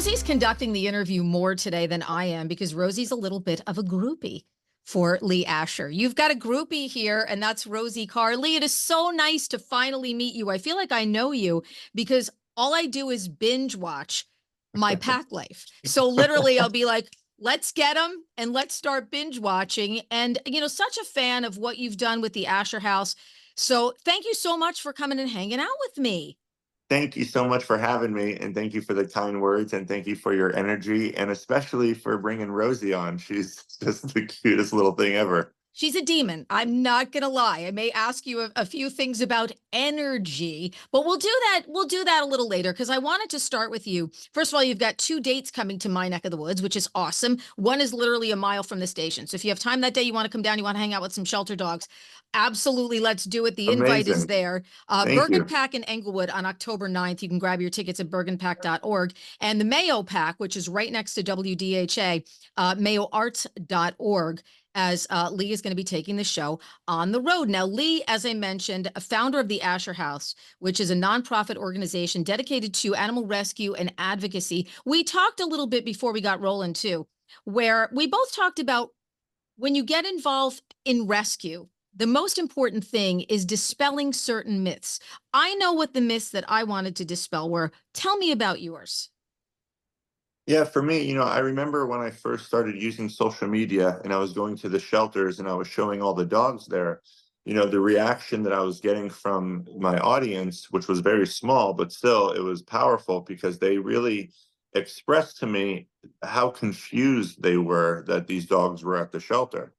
Rosie's conducting the interview more today than I am because Rosie's a little bit of a groupie for Lee Asher. You've got a groupie here, and that's Rosie Carr. Lee, it is so nice to finally meet you. I feel like I know you because all I do is binge watch my pack life. So literally I'll be like, let's get them and let's start binge watching. And, you know, such a fan of what you've done with the Asher House. So thank you so much for coming and hanging out with me. Thank you so much for having me, and thank you for the kind words, and thank you for your energy, and especially for bringing Rosie on. She's just the cutest little thing ever. She's a demon. I'm not going to lie. I may ask you a few things about energy, but we'll do that. We'll do that a little later because I wanted to start with you. First of all, you've got 2 dates coming to my neck of the woods, which is awesome. One is literally a mile from the station. So if you have time that day, you want to come down, you want to hang out with some shelter dogs, absolutely, let's do it. The invite is Amazing. there. Thank Bergen you. Pack in Englewood on October 9th. You can grab your tickets at bergenpack.org. And the Mayo Pack, which is right next to WDHA, mayoarts.org, as Lee is going to be taking the show on the road. Now, Lee, as I mentioned, a founder of the Asher House, which is a nonprofit organization dedicated to animal rescue and advocacy. We talked a little bit before we got rolling too, where we both talked about when you get involved in rescue, the most important thing is dispelling certain myths. I know what the myths that I wanted to dispel were. Tell me about yours. Yeah, for me, I remember when I first started using social media and I was going to the shelters and I was showing all the dogs there, the reaction that I was getting from my audience, which was very small, but still it was powerful because they really expressed to me how confused they were that these dogs were at the shelter.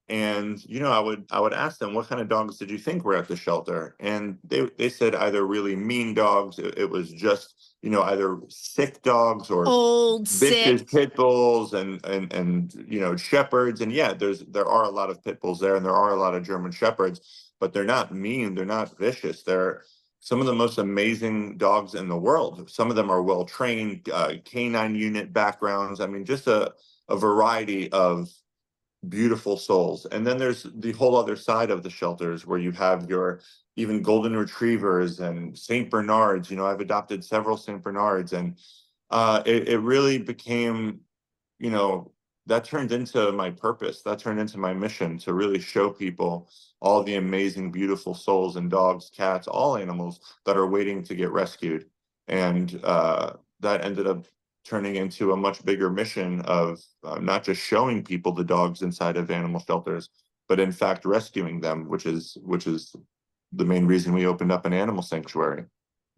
And I would ask them, what kind of dogs did you think were at the shelter? And they said either really mean dogs, it was just either sick dogs or Old, vicious sick. pit bulls and shepherds. And yeah, there are a lot of pit bulls there and there are a lot of German shepherds, but they're not mean, they're not vicious. They're some of the most amazing dogs in the world. Some of them are well trained, canine unit backgrounds. I mean, just a variety of beautiful souls. And then there's the whole other side of the shelters where you have your even golden retrievers and Saint Bernards. I've adopted several Saint Bernards, and it really became, you know, that turned into my purpose. That turned into my mission to really show people all the amazing, beautiful souls and dogs, cats, all animals that are waiting to get rescued. And that ended up turning into a much bigger mission of not just showing people the dogs inside of animal shelters, but in fact rescuing them, which is the main reason we opened up an animal sanctuary.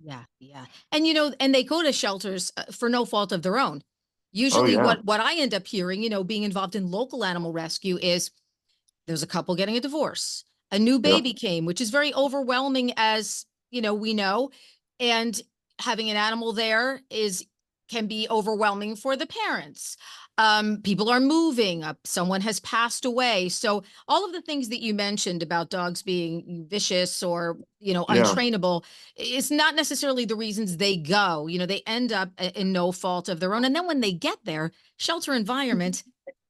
Yeah, yeah. And and they go to shelters for no fault of their own. Oh Usually yeah, what I end up hearing, being involved in local animal rescue is there's a couple getting a divorce. A new yep, baby came, which is very overwhelming as, we know, and having an animal there is can be overwhelming for the parents. People are moving up, someone has passed away. So all of the things that you mentioned about dogs being vicious or, yeah, untrainable is not necessarily the reasons they go. They end up in no fault of their own. And then when they get there, shelter environment,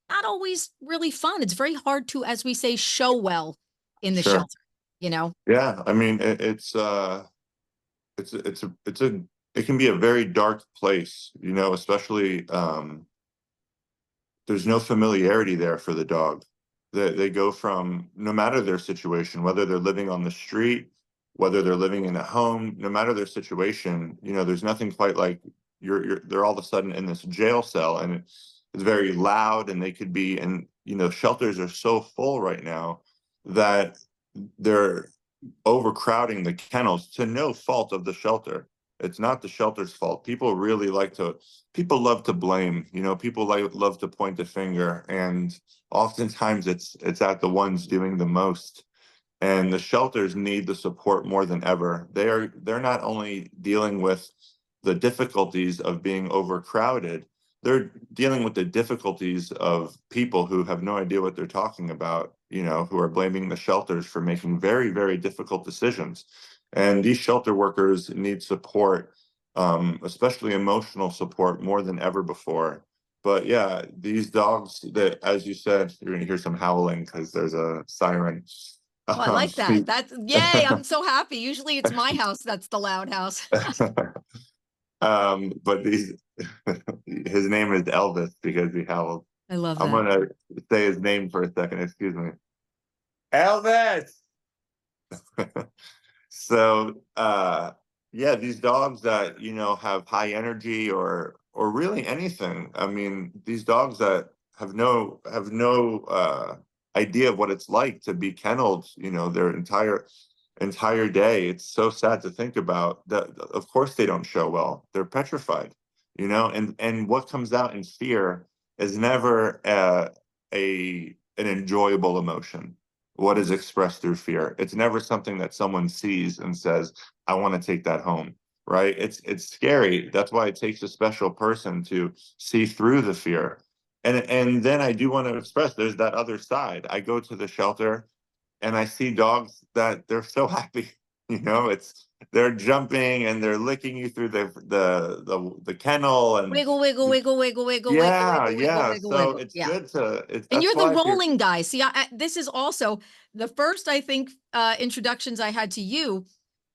not always really fun. It's very hard to, as we say, show well in the sure, shelter, you know? yeah. I mean, it's a it can be a very dark place, especially there's no familiarity there for the dog. They go from, no matter their situation, whether they're living on the street, whether they're living in a home, no matter their situation, there's nothing quite like they're all of a sudden in this jail cell, and it's very loud, and they could be, and shelters are so full right now that they're overcrowding the kennels to no fault of the shelter. It's not the shelter's fault. People love to blame, people love to point the finger, and oftentimes it's at the ones doing the most. And the shelters need the support more than ever. They're not only dealing with the difficulties of being overcrowded, they're dealing with the difficulties of people who have no idea what they're talking about, who are blaming the shelters for making very, very difficult decisions. And these shelter workers need support, especially emotional support, more than ever before. But yeah, these dogs that, as you said, you're going to hear some howling because there's a siren. Oh, I like that. That's yay. I'm so happy. Usually it's my house that's the loud house. But His name is Elvis because he howls. I love I'm that. gonna say his name for a second. Excuse me, Elvis. So yeah, these dogs that, you know, have high energy or really anything. I mean, these dogs that have no idea of what it's like to be kennelled, you know, their entire day. It's so sad to think about that. Of course they don't show well. They're petrified, you know, and what comes out in fear is never an enjoyable emotion. What is expressed through fear? It's never something that someone sees and says, I want to take that home, right? It's scary. That's why it takes a special person to see through the fear. And then I do want to express there's that other side. I go to the shelter and I see dogs that they're so happy. You know, it's they're jumping and they're licking you through the kennel and Wiggle, wiggle, wiggle, wiggle, wiggle, wiggle, yeah, wiggle, wiggle, yeah. wiggle, So wiggle. it's Yeah. good to it's And that's you're the why if you're rolling guy. See, this is also the first, I think, introductions I had to you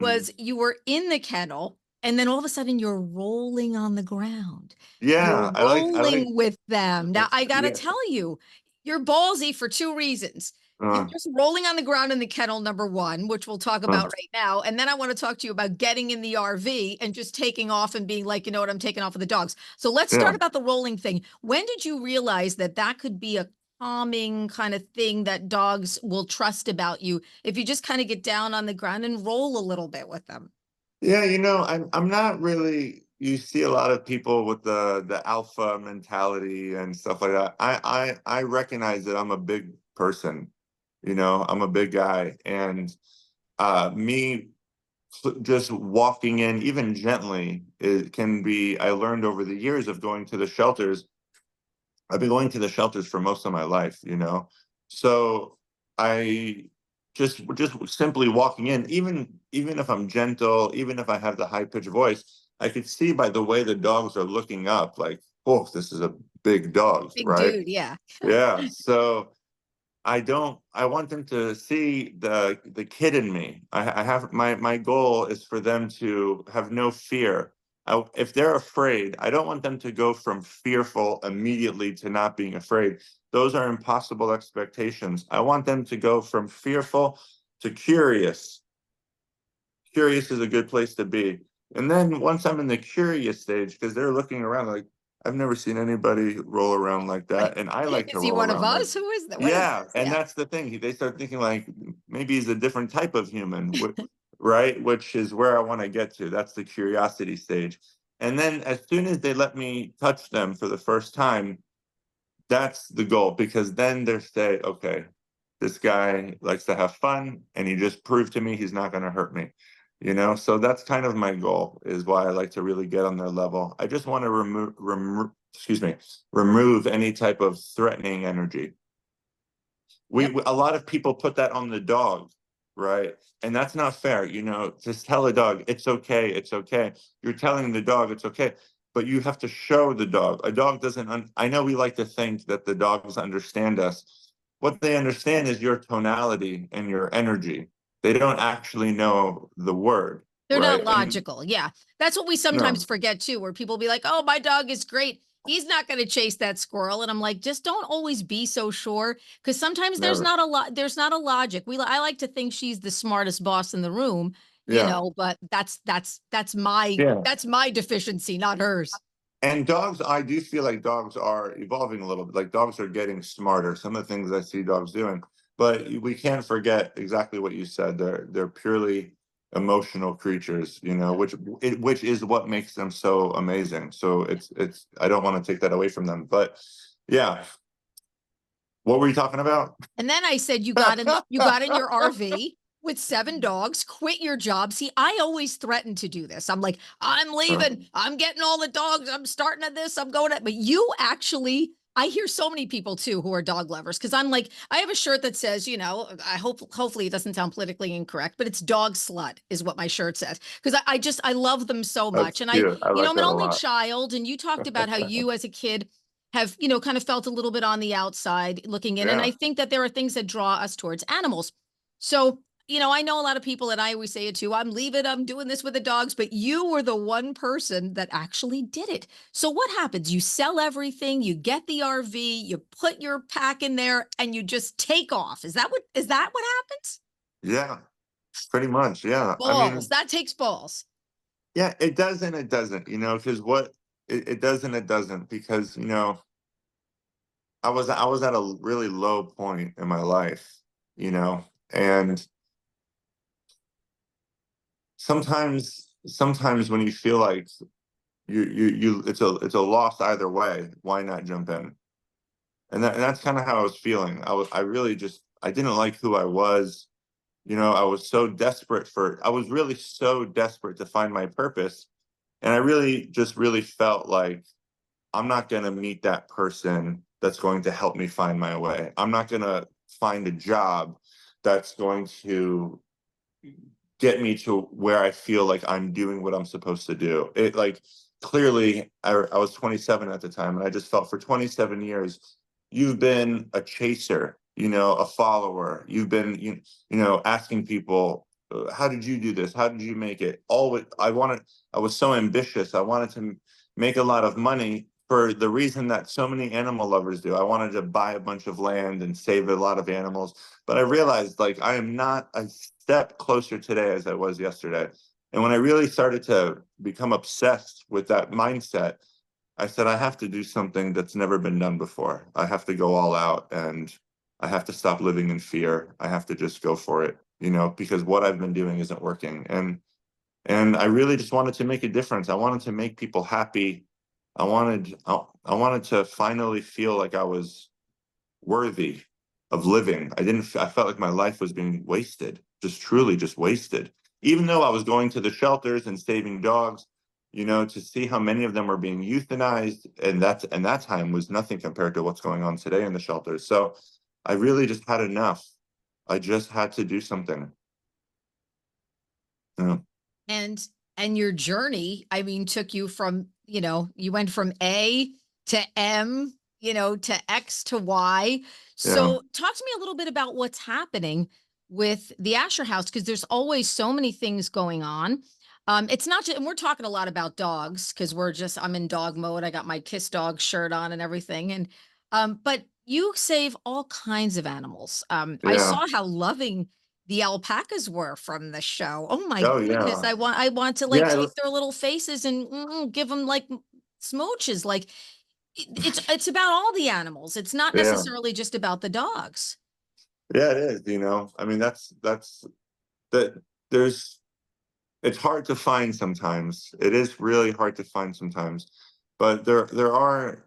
mm, was you were in the kennel, and then all of a sudden you're rolling on the ground. You're yeah, I like rolling with them. Now, I got to yeah. tell you, you're ballsy for two reasons. You're Uh, just rolling on the ground in the kennel, number one, which we'll talk uh, about right now. And then I want to talk to you about getting in the RV and just taking off and being like, you know what, I'm taking off with the dogs. So let's yeah. start about the rolling thing. When did you realize that that could be a calming kind of thing that dogs will trust about you if you just kind of get down on the ground and roll a little bit with them? Yeah, you know, I'm not really you see a lot of people with the alpha mentality and stuff like that. I recognize that I'm a big person, you know, I'm a big guy and me just walking in even gently it can be I learned over the years of going to the shelters. I've been going to the shelters for most of my life, you know. So I just simply walking in, even if I'm gentle, even if I have the high pitched voice, I could see by the way the dogs are looking up, like, oh, this is a big dog, Big right? dude, yeah. Yeah. So I want them to see the kid in me. I have my goal is for them to have no fear. If they're afraid, I don't want them to go from fearful immediately to not being afraid. Those are impossible expectations. I want them to go from fearful to curious. Curious is a good place to be. And then once I'm in the curious stage, because they're looking around like, I've never seen anybody roll around like that. And I like to Is he roll one of around like, us? Who is that? What is yeah. this? And Yeah. that's the thing. They start thinking like, maybe he's a different type of human, right? Which is where I want to get to. That's the curiosity stage. And then as soon as they let me touch them for the first time, that's the goal because then they say, okay, this guy likes to have fun and he just proved to me he's not going to hurt me, you know. So that's kind of my goal is why I like to really get on their level. I just want to remove any type of threatening energy. Yep. A lot of people put that on the dog, right? And that's not fair, you know. Just tell a dog it's okay, it's okay. You're telling the dog it's okay, but you have to show the dog. A dog doesn't I know we like to think that the dogs understand us. What they understand is your tonality and your energy. They don't actually know the word, They're not right? And logical. Yeah. That's what we sometimes no, forget too, where people be like, oh, my dog is great. He's not going to chase that squirrel. And I'm like, just don't always be so sure. Cause sometimes there's never. not a lot, there's not a logic. I like to think she's the smartest boss in the room, you Yeah. know, but Yeah. that's my deficiency, not hers. And dogs, I do feel like dogs are evolving a little bit. Like dogs are getting smarter. Some of the things I see dogs doing, but we can't forget exactly what you said. They're purely emotional creatures, you know, which is what makes them so amazing. So it's I don't want to take that away from them. But yeah, what were you talking about? And then I said, you got in your RV with seven dogs, quit your job. See, I always threaten to do this. I'm like, I'm leaving. I'm getting all the dogs. I'm starting at this. I'm going at, but you actually, I hear so many people too who are dog lovers. Cause I'm like, I have a shirt that says, you know, hopefully it doesn't sound politically incorrect, but it's dog slut is what my shirt says. Cause I love them so That's much. And cute. I you know, like I'm an that a only lot. child. And you talked about how you as a kid have, you know, kind of felt a little bit on the outside looking in. And Yeah. I think that there are things that draw us towards animals. So I know a lot of people, and I always say it too, I'm doing this with the dogs, but you were the one person that actually did it. So what happens? You sell everything, you get the RV, you put your pack in there, and you just take off. Is that what happens? Yeah, pretty much. Yeah. I Balls. mean, That takes balls. yeah, it does and it doesn't, because it does and it doesn't, because, I was at a really low point in my life, and sometimes when you feel like it's a loss either way, why not jump in? And that's kind of how I was feeling. I really just I didn't like who I was. I was really so desperate to find my purpose. And I really felt like I'm not going to meet that person that's going to help me find my way. I'm not going to find a job that's going to get me to where I feel like I'm doing what I'm supposed to do. It like clearly I was 27 at the time, and I just felt for 27 years, you've been a chaser, a follower. You've been, asking people, how did you do this? How did you make it? I was so ambitious. I wanted to make a lot of money for the reason that so many animal lovers do. I wanted to buy a bunch of land and save a lot of animals. But I realized like I am not a step closer today as I was yesterday. And when I really started to become obsessed with that mindset, I said, I have to do something that's never been done before. I have to go all out, and I have to stop living in fear. I have to just go for it, because what I've been doing isn't working. And I really just wanted to make a difference. I wanted to make people happy. I wanted to finally feel like I was worthy of living. I felt like my life was being wasted, just truly just wasted. Even though I was going to the shelters and saving dogs, to see how many of them were being euthanized, and that time was nothing compared to what's going on today in the shelters. So I really just had enough. I just had to do something. Yeah. And your journey, I mean, took you from, you went from A to M, to X to Y. Yeah. So talk to me a little bit about what's happening with the Asher House, because there's always so many things going on. It's not just, and we're talking a lot about dogs because I'm in dog mode. I got my Kiss Dog shirt on and everything. But you save all kinds of animals. I Yeah. saw how loving the alpacas were from the show. Oh my Oh goodness. yeah. I want to like Yeah. take their little faces and give them like smooches. Like it's about all the animals. It's not Yeah. necessarily just about the dogs. Yeah, it is, I mean, that's that there's it's hard to find sometimes. It is really hard to find sometimes. But there are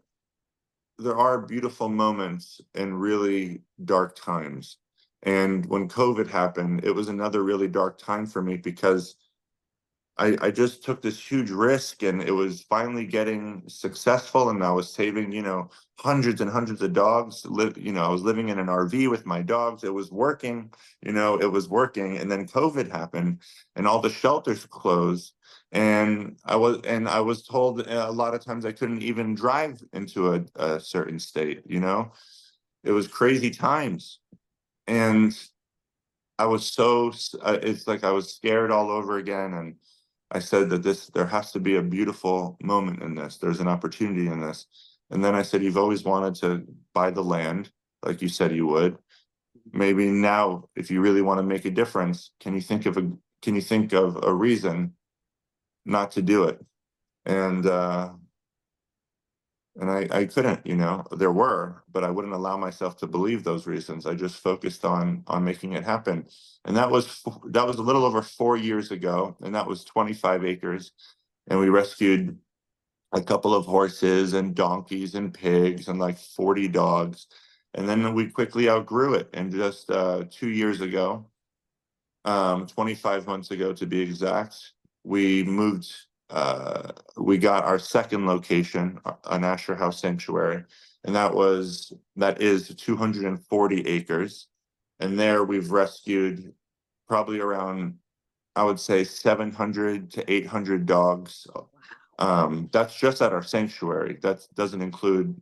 beautiful moments in really dark times. And when COVID happened, it was another really dark time for me because I just took this huge risk, and it was finally getting successful, and I was saving, hundreds and hundreds of dogs. I was living in an RV with my dogs. It was working, it was working. And then COVID happened, and all the shelters closed. And I was told a lot of times I couldn't even drive into a certain state, It was crazy times. And it's like I was scared all over again. And I said that there has to be a beautiful moment in this. There's an opportunity in this. And then I said, you've always wanted to buy the land, like you said you would. Maybe now, if you really want to make a difference, can you think of a reason not to do it? And I couldn't, there were, but I wouldn't allow myself to believe those reasons. I just focused on making it happen. And that was a little over 4 years ago, and that was 25 acres. And we rescued a couple of horses and donkeys and pigs and like 40 dogs. And then we quickly outgrew it. And just 2 years ago, 25 months ago to be exact, we moved. We got our second location, an Asher House Sanctuary, and that is 240 acres. And there we've rescued probably around, I would say, 700 to 800 dogs. That's just at our sanctuary. That doesn't include,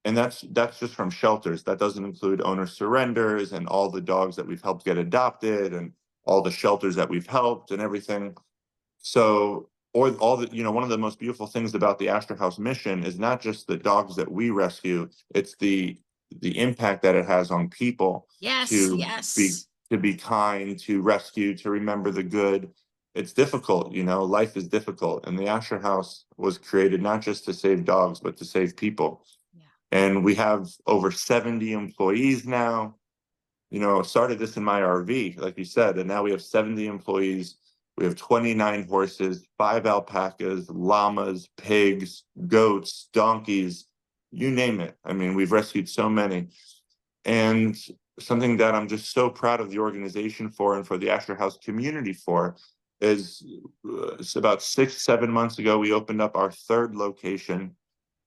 and that's just from shelters. That doesn't include owner surrenders and all the dogs that we've helped get adopted, and all the shelters that we've helped and everything. So, or all the, one of the most beautiful things about the Astor House mission is not just the dogs that we rescue, it's the impact that it has on people Yes, to be yes. to be kind, to rescue, to remember the good. It's difficult, life is difficult. And the Astor House was created not just to save dogs, but to save people. Yeah. And we have over 70 employees now. Started this in my RV, like you said, and now we have 70 employees. We have 29 horses, 5 alpacas, llamas, pigs, goats, donkeys, you name it. I mean, we've rescued so many. And something that I'm just so proud of the organization for and for the Astor House community for is it's about 6, 7 months ago, we opened up our third location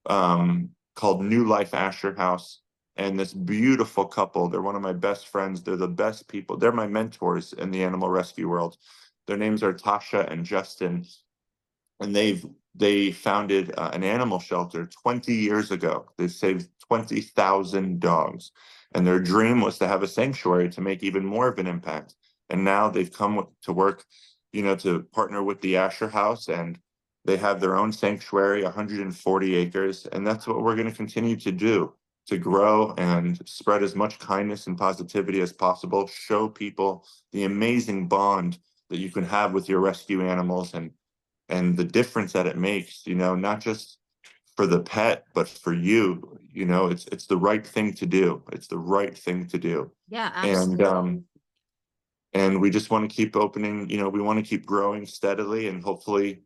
called New Life Astor House. And this beautiful couple, they're one of my best friends. They're the best people. They're my mentors in the animal rescue world. Their names are Tasha and Justin, and they founded an animal shelter 20 years ago. They've saved 20,000 dogs, and their dream was to have a sanctuary to make even more of an impact. And now they've come to work, to partner with the Astor House, and they have their own sanctuary, 140 acres, and that's what we're going to continue to do, to grow and spread as much kindness and positivity as possible, show people the amazing bond that you can have with your rescue animals, and the difference that it makes, not just for the pet, but for you. It's the right thing to do. It's the right thing to do. Yeah, And absolutely. and we just want to keep opening, we want to keep growing steadily and hopefully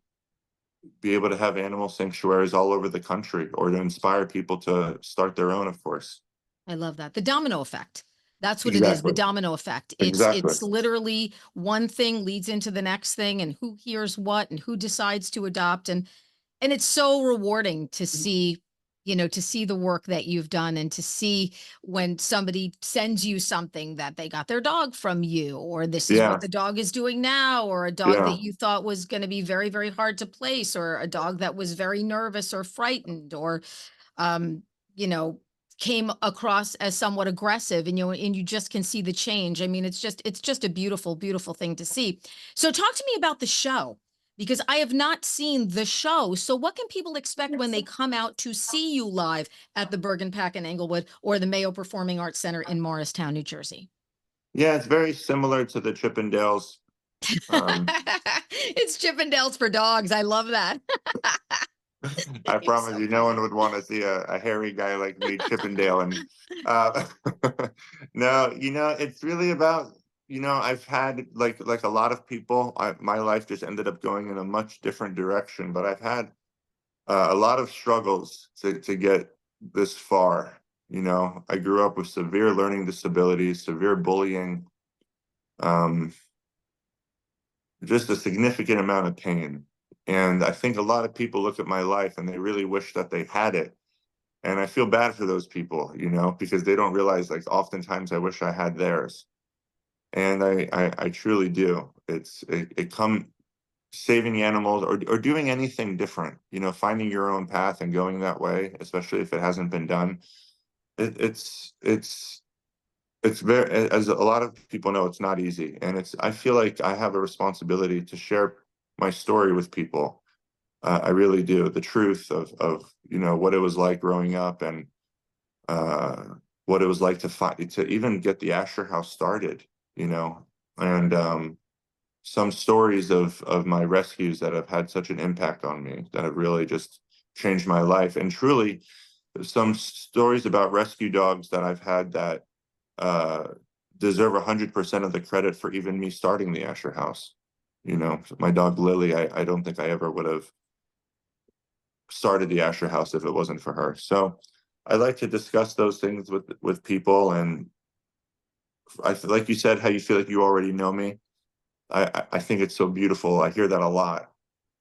be able to have animal sanctuaries all over the country, or to inspire people to start their own, of course. I love that. The domino effect. That's what it is, the Exactly. domino effect. Exactly. It's literally one thing leads into the next thing, and who hears what and who decides to adopt. And it's so rewarding to see, to see the work that you've done, and to see when somebody sends you something that they got their dog from you, or this is what Yeah. the dog is doing now, or a dog Yeah. that you thought was going to be very, very hard to place, or a dog that was very nervous or frightened, or um, you know, came across as somewhat aggressive, and and you just can see the change. I mean, it's just a beautiful, beautiful thing to see. So talk to me about the show, because I have not seen the show. So what can people expect when they come out to see you live at the Bergen Pack in Englewood, or the Mayo Performing Arts Center in Morristown, New Jersey? Yeah, it's very similar to the Chippendales. Um, It's Chippendales for dogs. I love that. I It's promise so you, no one funny. would want to see a hairy guy like me, Chippendale. And uh, no, it's really about, I've had like a lot of people, my life just ended up going in a much different direction, but I've had a lot of struggles to get this far. I grew up with severe learning disabilities, severe bullying, um, just a significant amount of pain. And I think a lot of people look at my life and they really wish that they had it. And I feel bad for those people, because they don't realize, like, oftentimes I wish I had theirs. And I truly do. It come saving animals, or doing anything different, finding your own path and going that way, especially if it hasn't been done. It's very, as a lot of people know, it's not easy. And I feel like I have a responsibility to share my story with people. I really do. The truth of what it was like growing up, and uh, what it was like to fight, to even get the Astor House started, you know, and some stories of my rescues that have had such an impact on me, that have really just changed my life. And truly, some stories about rescue dogs that I've had that uh, deserve 100% of the credit for even me starting the Astor House. My dog Lily, I don't think I ever would have started the Astor House if it wasn't for her. So I like to discuss those things with people, and I feel like you said how you feel like you already know me. I think it's so beautiful. I hear that a lot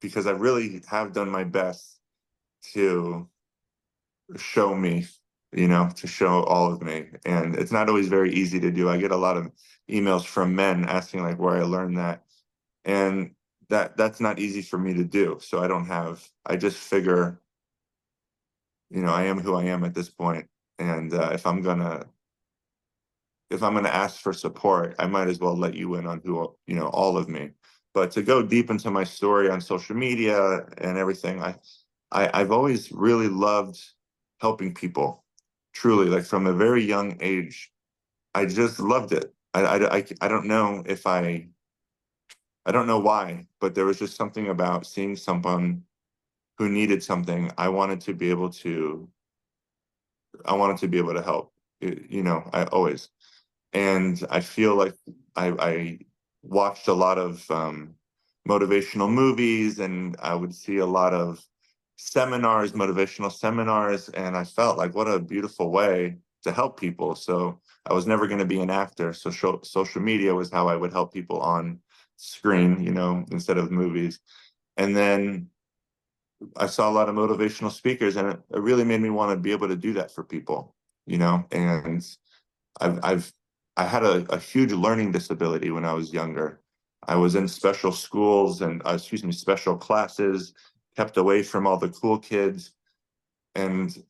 because I really have done my best to show me, to show all of me. And it's not always very easy to do. I get a lot of emails from men asking like where I learned that. And that's not easy for me to do. So I just figure, I am who I am at this point. And if I'm gonna if I'm going to ask for support, I might as well let you in on who, all of me. But to go deep into my story on social media and everything, I've always really loved helping people, truly, like from a very young age. I just loved it. I don't know if I don't know why, but there was just something about seeing someone who needed something. I wanted to be able to help. I always. And I feel like I watched a lot of motivational movies, and I would see a lot of seminars, motivational seminars, and I felt like what a beautiful way to help people. So I was never going to be an actor. So social media was how I would help people on screen, instead of movies. And then I saw a lot of motivational speakers, and it really made me want to be able to do that for people, and I've I had a huge learning disability when I was younger. I was in special schools and special classes, kept away from all the cool kids, and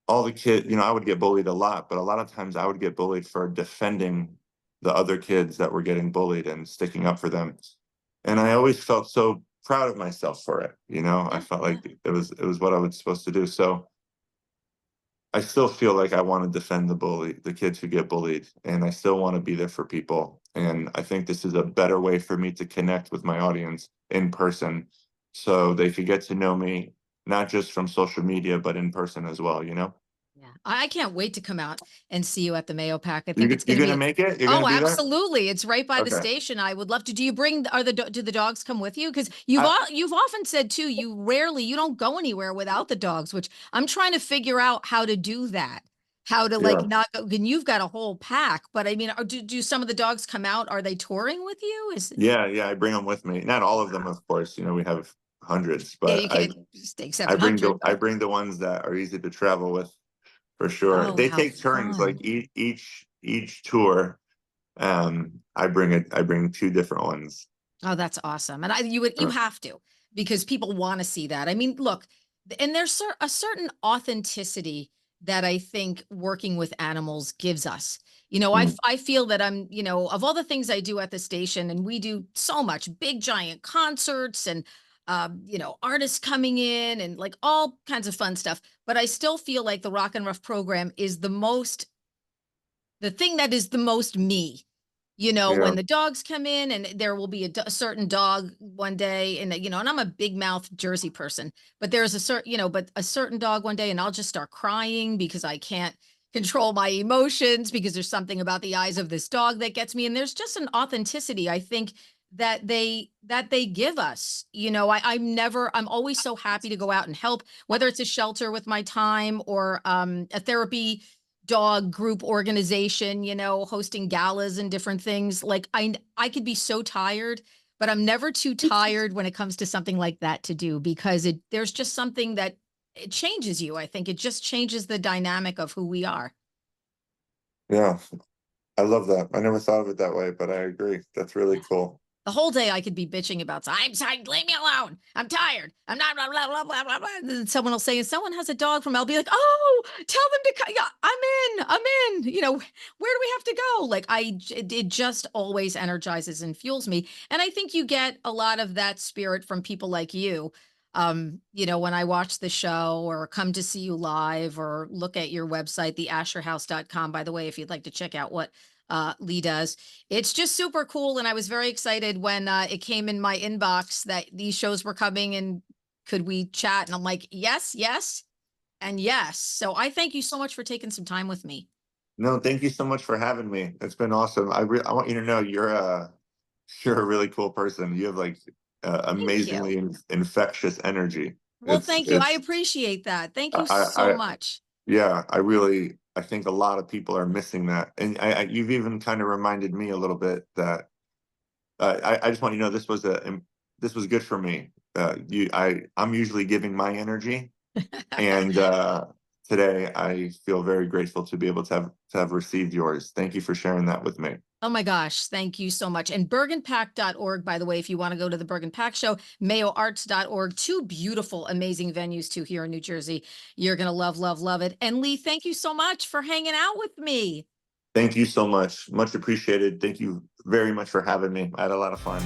all the kids, I would get bullied a lot, but a lot of times I would get bullied for defending the other kids that were getting bullied and sticking up for them. And I always felt so proud of myself for it. I Yeah, felt yeah. like it was what I was supposed to do. So I still feel like I want to defend the kids who get bullied, and I still want to be there for people. And I think this is a better way for me to connect with my audience in person so they could get to know me, not just from social media, but in person as well. Yeah. I can't wait to come out and see you at the Mayo Pack. I think You it's going you're to gonna be, make it? You're gonna oh, be there? absolutely. It's right by the Okay. station. I would love to. Do you bring, do the dogs come with you? Because I you've often said too, you don't go anywhere without the dogs, which I'm trying to figure out how to do that. How to like Yeah. not go, and you've got a whole pack, but I mean, do some of the dogs come out? Are they touring with you? Yeah, yeah, I bring them with me. Not all of them, of course, we have hundreds, Yeah, but you I can't just take I bring the 700, I but bring the ones that are easy to travel with. For sure. oh, They how take turns, like fun. each tour. I bring two different ones. Oh, that's awesome. And you Uh, have to, because people want to see that. I mean, look, and there's a certain authenticity that I think working with animals gives us. mm, I feel that of all the things I do at the station, and we do so much big giant concerts and artists coming in and like all kinds of fun stuff, but I still feel like the Rock and Rough program is the thing that is the most me. yeah, When the dogs come in and there will be a certain dog one day, and and I'm a big mouth Jersey person, but there's but a certain dog one day, and I'll just start crying because I can't control my emotions because there's something about the eyes of this dog that gets me. And there's just an authenticity, I think, that they give us. I'm always so happy to go out and help, whether it's a shelter with my time or a therapy dog group organization, hosting galas and different things. Like I could be so tired, but I'm never too tired when it comes to something like that to do, because there's just something that it changes you. I think it just changes the dynamic of who we are. yeah. I love that. I never thought of it that way, but I agree. That's really cool. The whole day I could be bitching about, I'm tired, leave me alone. I'm tired. I'm not blah blah blah blah blah blah. And then someone will say, and someone has a dog from, I'll be like, oh, tell them to come. Yeah, I'm in. Where do we have to go? Like it just always energizes and fuels me. And I think you get a lot of that spirit from people like you. When I watch the show or come to see you live or look at your website, theasherhouse.com, by the way, if you'd like to check out what Lee does. It's just super cool. And I was very excited when it came in my inbox that these shows were coming and could we chat? And I'm like, yes, yes, and yes. So I thank you so much for taking some time with me. No, thank you so much for having me. It's been awesome. I want you to know you're a really cool person. You have like Thank you. amazingly infectious energy. Well, It's thank you. I it's appreciate that. Thank you so I much. Yeah, I think a lot of people are missing that. And you've even kind of reminded me a little bit that I just want you to know this was good for me. I'm usually giving my energy, and today I feel very grateful to be able to have received yours. Thank you for sharing that with me. Oh my gosh, thank you so much. And bergenpack.org, by the way, if you want to go to the Bergen Pack show, mayoarts.org, two beautiful, amazing venues too here in New Jersey. You're going to love, love, love it. And Lee, thank you so much for hanging out with me. Thank you so much. Much appreciated. Thank you very much for having me. I had a lot of fun.